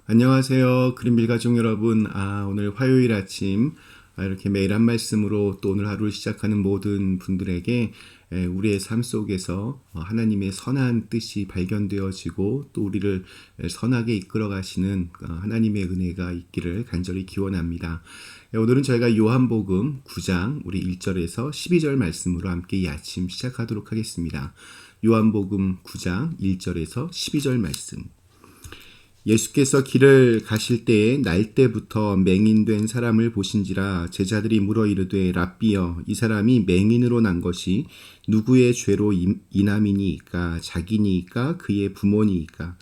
안녕하세요. 그린빌 가족 여러분. 오늘 화요일 아침 이렇게 매일 한 말씀으로 또 오늘 하루를 시작하는 모든 분들에게 우리의 삶 속에서 하나님의 선한 뜻이 발견되어지고 또 우리를 선하게 이끌어 가시는 하나님의 은혜가 있기를 간절히 기원합니다. 오늘은 저희가 요한복음 9장 우리 1절에서 12절 말씀으로 함께 이 아침 시작하도록 하겠습니다. 요한복음 9장 1절에서 12절 말씀. 예수께서 길을 가실 때에 날 때부터 맹인된 사람을 보신지라 제자들이 물어 이르되 랍비여 이 사람이 맹인으로 난 것이 누구의 죄로 인함이니이까 자기니이까 그의 부모니이까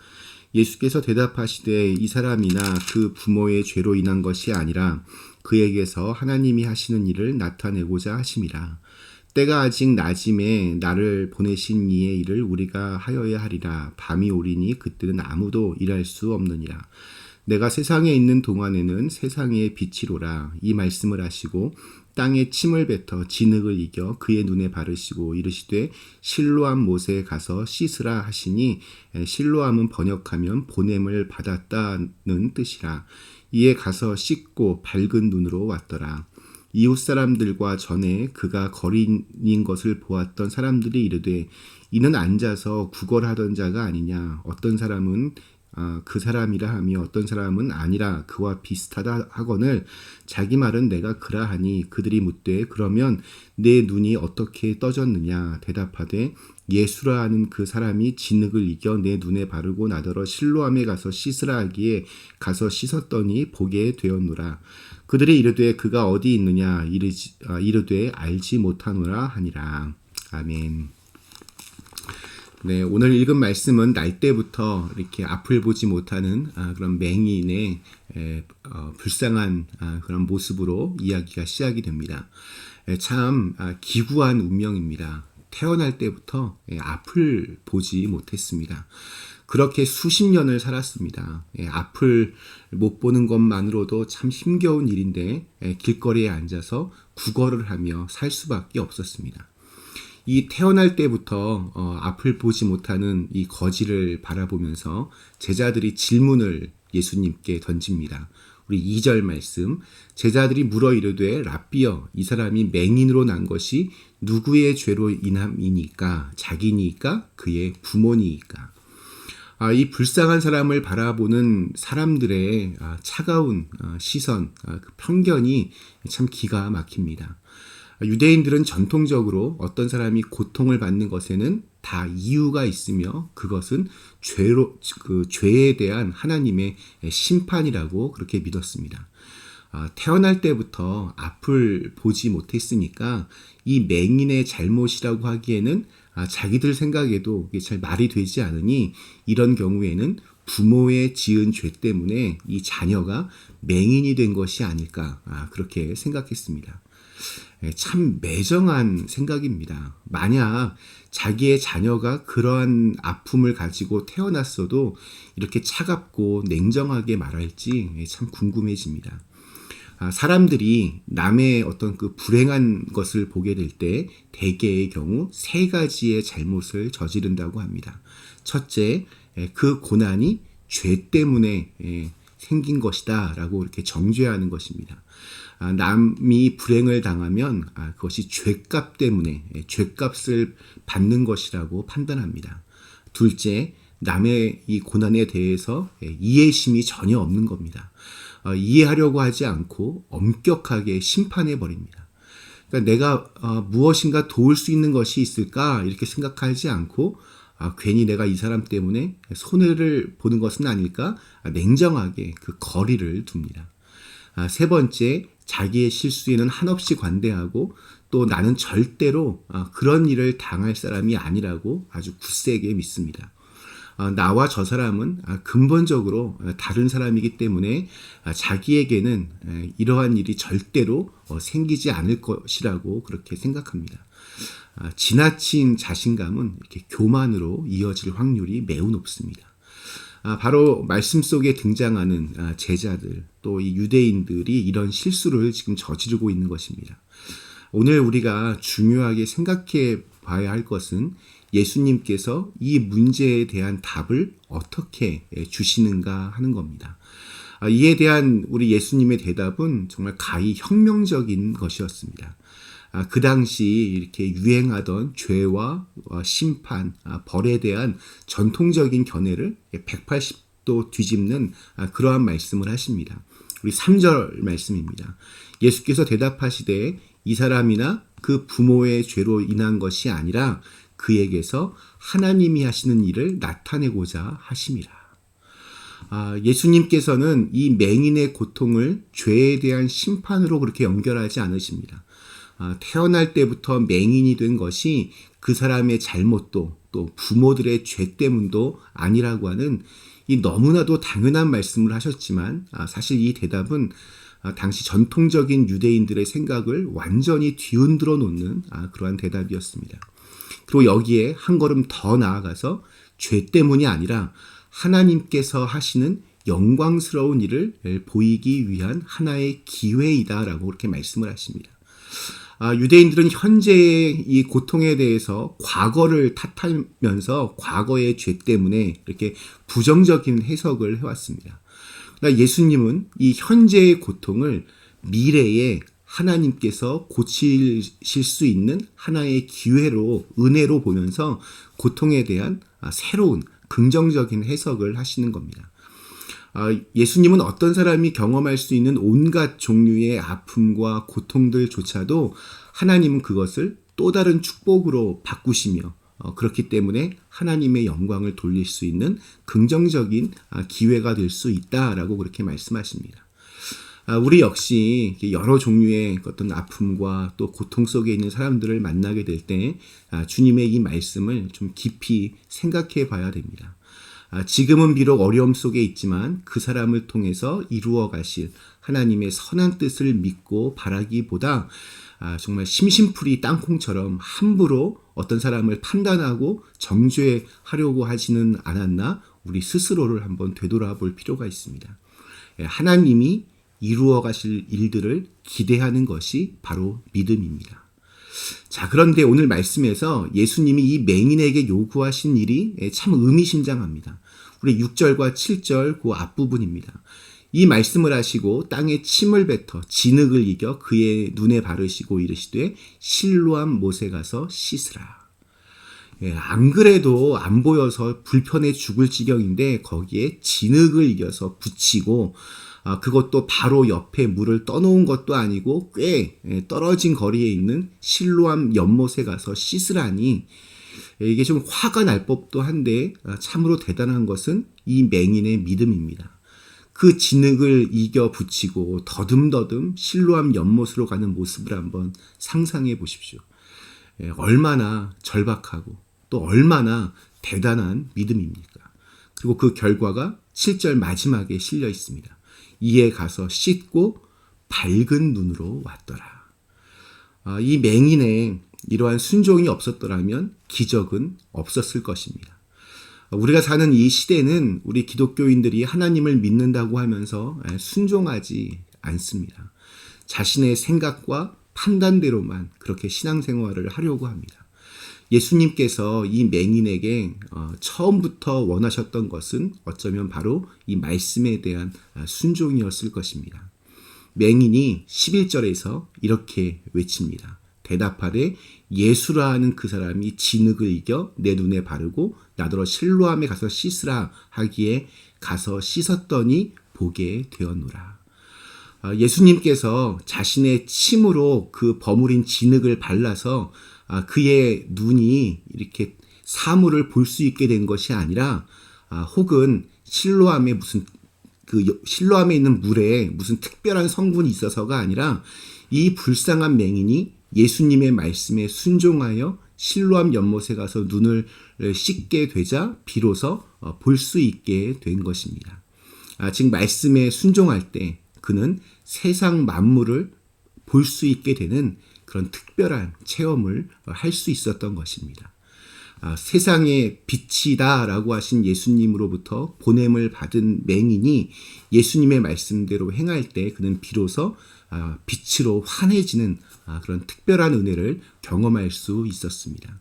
예수께서 대답하시되 이 사람이나 그 부모의 죄로 인한 것이 아니라 그에게서 하나님이 하시는 일을 나타내고자 하심이라. 때가 아직 낮임에 나를 보내신 이의 일을 우리가 하여야 하리라. 밤이 오리니 그때는 아무도 일할 수 없느니라. 내가 세상에 있는 동안에는 세상의 빛이로라. 이 말씀을 하시고 땅에 침을 뱉어 진흙을 이겨 그의 눈에 바르시고 이르시되 실로암 못에 가서 씻으라 하시니 실로암은 번역하면 보냄을 받았다는 뜻이라. 이에 가서 씻고 밝은 눈으로 왔더라. 이웃 사람들과 전에 그가 거린인 것을 보았던 사람들이 이르되 이는 앉아서 구걸하던 자가 아니냐. 어떤 사람은 그 사람이라 하며 어떤 사람은 아니라 그와 비슷하다 하거늘 자기 말은 내가 그라하니 그들이 묻되 그러면 내 눈이 어떻게 떠졌느냐. 대답하되 예수라 하는 그 사람이 진흙을 이겨 내 눈에 바르고 나더러 실로암에 가서 씻으라 하기에 가서 씻었더니 보게 되었노라. 그들이 이르되 그가 어디 있느냐. 이르되 알지 못하노라 하니라. 아멘. 네, 오늘 읽은 말씀은 날 때부터 이렇게 앞을 보지 못하는 그런 맹인의 불쌍한 그런 모습으로 이야기가 시작이 됩니다. 참 기구한 운명입니다. 태어날 때부터 앞을 보지 못했습니다. 그렇게 수십 년을 살았습니다. 앞을 못 보는 것만으로도 참 힘겨운 일인데 길거리에 앉아서 구걸을 하며 살 수밖에 없었습니다. 이 태어날 때부터 앞을 보지 못하는 이 거지를 바라보면서 제자들이 질문을 예수님께 던집니다. 우리 2절 말씀. 제자들이 물어 이르되 랍비여 이 사람이 맹인으로 난 것이 누구의 죄로 인함이니까 자기니까 그의 부모니까. 이 불쌍한 사람을 바라보는 사람들의 차가운 시선, 그 편견이 참 기가 막힙니다. 유대인들은 전통적으로 어떤 사람이 고통을 받는 것에는 다 이유가 있으며 그것은 죄에 대한 하나님의 심판이라고 그렇게 믿었습니다. 태어날 때부터 앞을 보지 못했으니까 이 맹인의 잘못이라고 하기에는 자기들 생각에도 이게 잘 말이 되지 않으니 이런 경우에는 부모의 지은 죄 때문에 이 자녀가 맹인이 된 것이 아닐까 그렇게 생각했습니다. 참 매정한 생각입니다. 만약 자기의 자녀가 그러한 아픔을 가지고 태어났어도 이렇게 차갑고 냉정하게 말할지 참 궁금해집니다. 사람들이 남의 어떤 그 불행한 것을 보게 될 때 대개의 경우 세 가지의 잘못을 저지른다고 합니다. 첫째, 그 고난이 죄 때문에 생긴 것이다 라고 이렇게 정죄하는 것입니다. 남이 불행을 당하면 그것이 죄값 때문에 죄값을 받는 것이라고 판단합니다. 둘째, 남의 이 고난에 대해서 이해심이 전혀 없는 겁니다. 이해하려고 하지 않고 엄격하게 심판해 버립니다. 그러니까 내가 무엇인가 도울 수 있는 것이 있을까 이렇게 생각하지 않고 괜히 내가 이 사람 때문에 손해를 보는 것은 아닐까 냉정하게 그 거리를 둡니다. 세 번째, 자기의 실수에는 한없이 관대하고 또 나는 절대로 그런 일을 당할 사람이 아니라고 아주 굳세게 믿습니다. 나와 저 사람은 근본적으로 다른 사람이기 때문에 자기에게는 이러한 일이 절대로 생기지 않을 것이라고 그렇게 생각합니다. 지나친 자신감은 이렇게 교만으로 이어질 확률이 매우 높습니다. 바로 말씀 속에 등장하는 제자들 또 이 유대인들이 이런 실수를 지금 저지르고 있는 것입니다. 오늘 우리가 중요하게 생각해 봐야 할 것은 예수님께서 이 문제에 대한 답을 어떻게 주시는가 하는 겁니다. 이에 대한 우리 예수님의 대답은 정말 가히 혁명적인 것이었습니다. 그 당시 이렇게 유행하던 죄와 심판, 벌에 대한 전통적인 견해를 180도 뒤집는 그러한 말씀을 하십니다. 우리 3절 말씀입니다. 예수께서 대답하시되 이 사람이나 그 부모의 죄로 인한 것이 아니라 그에게서 하나님이 하시는 일을 나타내고자 하심이라. 예수님께서는 이 맹인의 고통을 죄에 대한 심판으로 그렇게 연결하지 않으십니다. 태어날 때부터 맹인이 된 것이 그 사람의 잘못도 또 부모들의 죄 때문도 아니라고 하는 이 너무나도 당연한 말씀을 하셨지만 사실 이 대답은 당시 전통적인 유대인들의 생각을 완전히 뒤흔들어 놓는 그러한 대답이었습니다. 그리고 여기에 한 걸음 더 나아가서 죄 때문이 아니라 하나님께서 하시는 영광스러운 일을 보이기 위한 하나의 기회이다라고 그렇게 말씀을 하십니다. 유대인들은 현재의 이 고통에 대해서 과거를 탓하면서 과거의 죄 때문에 이렇게 부정적인 해석을 해왔습니다. 그러나 예수님은 이 현재의 고통을 미래에 하나님께서 고치실 수 있는 하나의 기회로, 은혜로 보면서 고통에 대한 새로운 긍정적인 해석을 하시는 겁니다. 예수님은 어떤 사람이 경험할 수 있는 온갖 종류의 아픔과 고통들조차도 하나님은 그것을 또 다른 축복으로 바꾸시며 그렇기 때문에 하나님의 영광을 돌릴 수 있는 긍정적인 기회가 될 수 있다라고 그렇게 말씀하십니다. 우리 역시 여러 종류의 어떤 아픔과 또 고통 속에 있는 사람들을 만나게 될 때 주님의 이 말씀을 좀 깊이 생각해 봐야 됩니다. 지금은 비록 어려움 속에 있지만 그 사람을 통해서 이루어 가실 하나님의 선한 뜻을 믿고 바라기보다 정말 심심풀이 땅콩처럼 함부로 어떤 사람을 판단하고 정죄하려고 하지는 않았나 우리 스스로를 한번 되돌아볼 필요가 있습니다. 하나님이 이루어 가실 일들을 기대하는 것이 바로 믿음입니다. 자, 그런데 오늘 말씀에서 예수님이 이 맹인에게 요구하신 일이 참 의미심장합니다. 우리 6절과 7절 그 앞부분입니다. 이 말씀을 하시고 땅에 침을 뱉어 진흙을 이겨 그의 눈에 바르시고 이르시되 실로암 못에 가서 씻으라. 안 그래도 안 보여서 불편해 죽을 지경인데 거기에 진흙을 이겨서 붙이고 그것도 바로 옆에 물을 떠놓은 것도 아니고 꽤 떨어진 거리에 있는 실로암 연못에 가서 씻으라니 이게 좀 화가 날 법도 한데 참으로 대단한 것은 이 맹인의 믿음입니다. 그 진흙을 이겨 붙이고 더듬더듬 실로암 연못으로 가는 모습을 한번 상상해 보십시오. 얼마나 절박하고 또 얼마나 대단한 믿음입니까? 그리고 그 결과가 7절 마지막에 실려 있습니다. 이에 가서 씻고 밝은 눈으로 왔더라. 이 맹인의 이러한 순종이 없었더라면 기적은 없었을 것입니다. 우리가 사는 이 시대는 우리 기독교인들이 하나님을 믿는다고 하면서 순종하지 않습니다. 자신의 생각과 판단대로만 그렇게 신앙생활을 하려고 합니다. 예수님께서 이 맹인에게 처음부터 원하셨던 것은 어쩌면 바로 이 말씀에 대한 순종이었을 것입니다. 맹인이 11절에서 이렇게 외칩니다. 대답하되 예수라 하는 그 사람이 진흙을 이겨 내 눈에 바르고 나더러 실로암에 가서 씻으라 하기에 가서 씻었더니 보게 되었노라. 예수님께서 자신의 침으로 그 버무린 진흙을 발라서 그의 눈이 이렇게 사물을 볼 수 있게 된 것이 아니라 혹은 실로암에 실로암에 있는 물에 무슨 특별한 성분이 있어서가 아니라 이 불쌍한 맹인이 예수님의 말씀에 순종하여 실로암 연못에 가서 눈을 씻게 되자 비로소 볼 수 있게 된 것입니다. 즉 말씀에 순종할 때 그는 세상 만물을 볼 수 있게 되는 그런 특별한 체험을 할 수 있었던 것입니다. 세상의 빛이다라고 하신 예수님으로부터 보냄을 받은 맹인이 예수님의 말씀대로 행할 때 그는 비로소 빛으로 환해지는 그런 특별한 은혜를 경험할 수 있었습니다.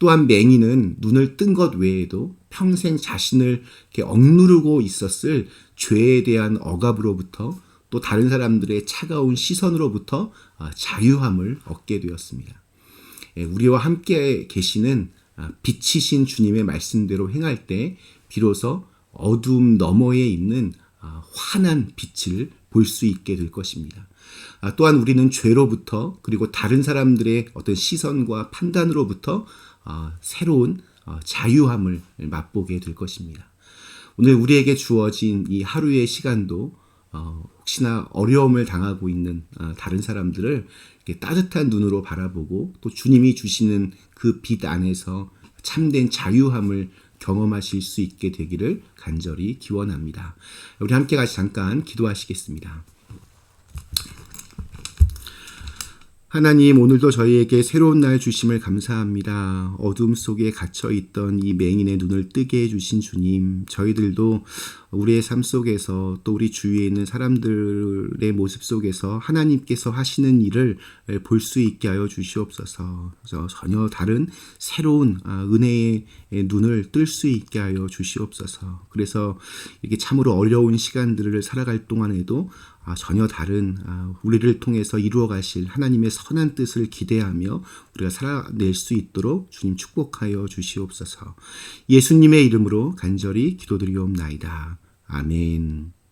또한 맹인은 눈을 뜬 것 외에도 평생 자신을 이렇게 억누르고 있었을 죄에 대한 억압으로부터 또 다른 사람들의 차가운 시선으로부터 자유함을 얻게 되었습니다. 우리와 함께 계시는 빛이신 주님의 말씀대로 행할 때 비로소 어둠 너머에 있는 환한 빛을 볼 수 있게 될 것입니다. 또한 우리는 죄로부터 그리고 다른 사람들의 어떤 시선과 판단으로부터 새로운 자유함을 맛보게 될 것입니다. 오늘 우리에게 주어진 이 하루의 시간도 혹시나 어려움을 당하고 있는 다른 사람들을 이렇게 따뜻한 눈으로 바라보고 또 주님이 주시는 그 빛 안에서 참된 자유함을 경험하실 수 있게 되기를 간절히 기원합니다. 우리 함께 같이 잠깐 기도하시겠습니다. 하나님, 오늘도 저희에게 새로운 날 주심을 감사합니다. 어둠 속에 갇혀있던 이 맹인의 눈을 뜨게 해주신 주님, 저희들도 우리의 삶 속에서 또 우리 주위에 있는 사람들의 모습 속에서 하나님께서 하시는 일을 볼 수 있게 하여 주시옵소서. 전혀 다른 새로운 은혜의 눈을 뜰 수 있게 하여 주시옵소서. 그래서 이렇게 참으로 어려운 시간들을 살아갈 동안에도 전혀 다른 우리를 통해서 이루어 가실 하나님의 선한 뜻을 기대하며 우리가 살아낼 수 있도록 주님 축복하여 주시옵소서. 예수님의 이름으로 간절히 기도드리옵나이다. 아멘.